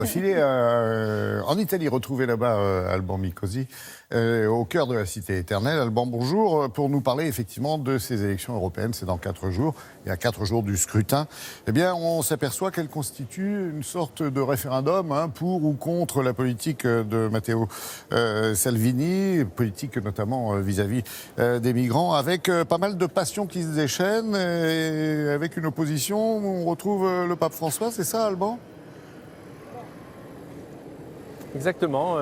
Filé en Italie, retrouvé là-bas Alban Miccosi, au cœur de la cité éternelle. Alban, bonjour, pour nous parler effectivement de ces élections européennes. C'est dans 4 jours, il y a 4 jours du scrutin. Eh bien, on s'aperçoit qu'elle constitue une sorte de référendum pour ou contre la politique de Matteo Salvini, politique notamment vis-à-vis des migrants, avec pas mal de passions qui se déchaînent, et avec une opposition. On retrouve le pape François, c'est ça, Alban ? Exactement,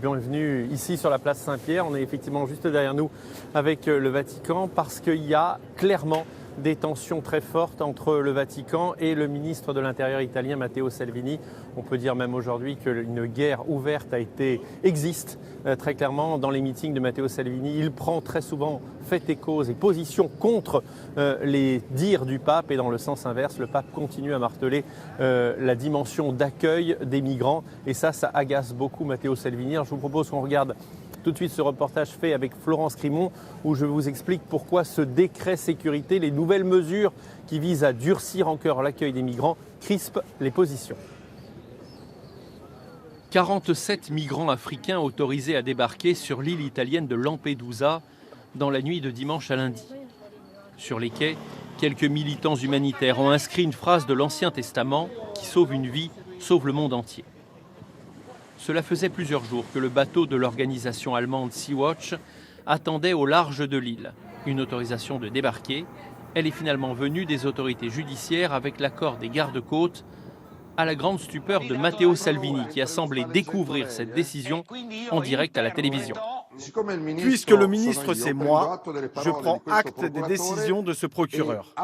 bienvenue ici sur la place Saint-Pierre. On est effectivement juste derrière nous avec le Vatican parce qu'il y a clairement des tensions très fortes entre le Vatican et le ministre de l'Intérieur italien Matteo Salvini. On peut dire même aujourd'hui qu'une guerre ouverte existe très clairement dans les meetings de Matteo Salvini. Il prend très souvent fait et cause et position contre les dires du pape, et dans le sens inverse, le pape continue à marteler la dimension d'accueil des migrants, et ça agace beaucoup Matteo Salvini. Alors je vous propose qu'on regarde tout de suite ce reportage fait avec Florence Crimon, où je vous explique pourquoi ce décret sécurité, les nouvelles mesures qui visent à durcir encore l'accueil des migrants, crispent les positions. 47 migrants africains autorisés à débarquer sur l'île italienne de Lampedusa dans la nuit de dimanche à lundi. Sur les quais, quelques militants humanitaires ont inscrit une phrase de l'Ancien Testament qui sauve une vie, sauve le monde entier. Cela faisait plusieurs jours que le bateau de l'organisation allemande Sea-Watch attendait au large de l'île une autorisation de débarquer. Elle est finalement venue des autorités judiciaires avec l'accord des gardes-côtes, à la grande stupeur de Matteo Salvini, qui a semblé découvrir cette décision en direct à la télévision. Puisque le ministre c'est moi, je prends acte des décisions de ce procureur.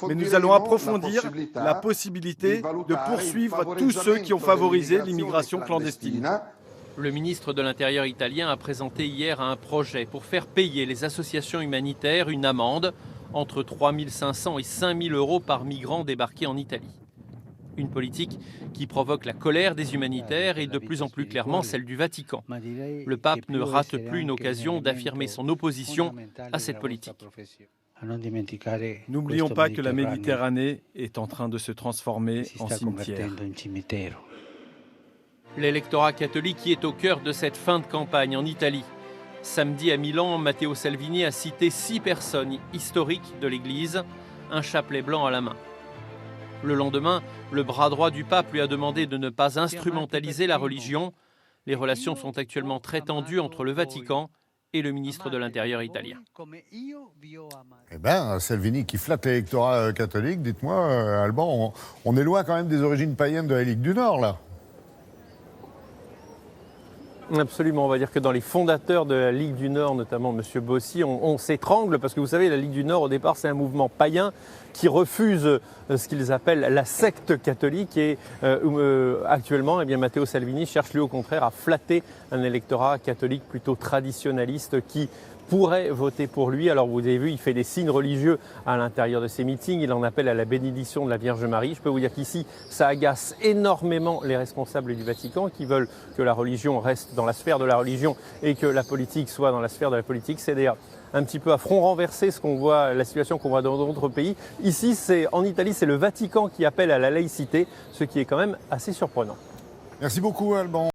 Mais nous allons approfondir la possibilité de poursuivre tous ceux qui ont favorisé l'immigration clandestine. Le ministre de l'Intérieur italien a présenté hier un projet pour faire payer les associations humanitaires une amende entre 3 500 et 5 000 euros par migrant débarqué en Italie. Une politique qui provoque la colère des humanitaires et de plus en plus clairement celle du Vatican. Le pape ne rate plus une occasion d'affirmer son opposition à cette politique. N'oublions pas que la Méditerranée est en train de se transformer en cimetière. L'électorat catholique qui est au cœur de cette fin de campagne en Italie. Samedi à Milan, Matteo Salvini a cité 6 personnes historiques de l'Église, un chapelet blanc à la main. Le lendemain, le bras droit du pape lui a demandé de ne pas instrumentaliser la religion. Les relations sont actuellement très tendues entre le Vatican et le ministre de l'Intérieur italien. Eh bien, Salvini qui flatte l'électorat catholique, dites-moi, Alban, on est loin quand même des origines païennes de la Ligue du Nord, là. Absolument, on va dire que dans les fondateurs de la Ligue du Nord, notamment M. Bossi, on s'étrangle parce que vous savez, la Ligue du Nord, au départ, c'est un mouvement païen qui refuse ce qu'ils appellent la secte catholique, et actuellement, eh bien, Matteo Salvini cherche lui au contraire à flatter un électorat catholique plutôt traditionnaliste qui pourrait voter pour lui. Alors vous avez vu, il fait des signes religieux à l'intérieur de ses meetings, il en appelle à la bénédiction de la Vierge Marie. Je peux vous dire qu'ici, ça agace énormément les responsables du Vatican qui veulent que la religion reste dans la sphère de la religion et que la politique soit dans la sphère de la politique. C'est d'ailleurs un petit peu à front renversé ce qu'on voit, la situation qu'on voit dans d'autres pays. Ici, en Italie, c'est le Vatican qui appelle à la laïcité, ce qui est quand même assez surprenant. Merci beaucoup, Alban.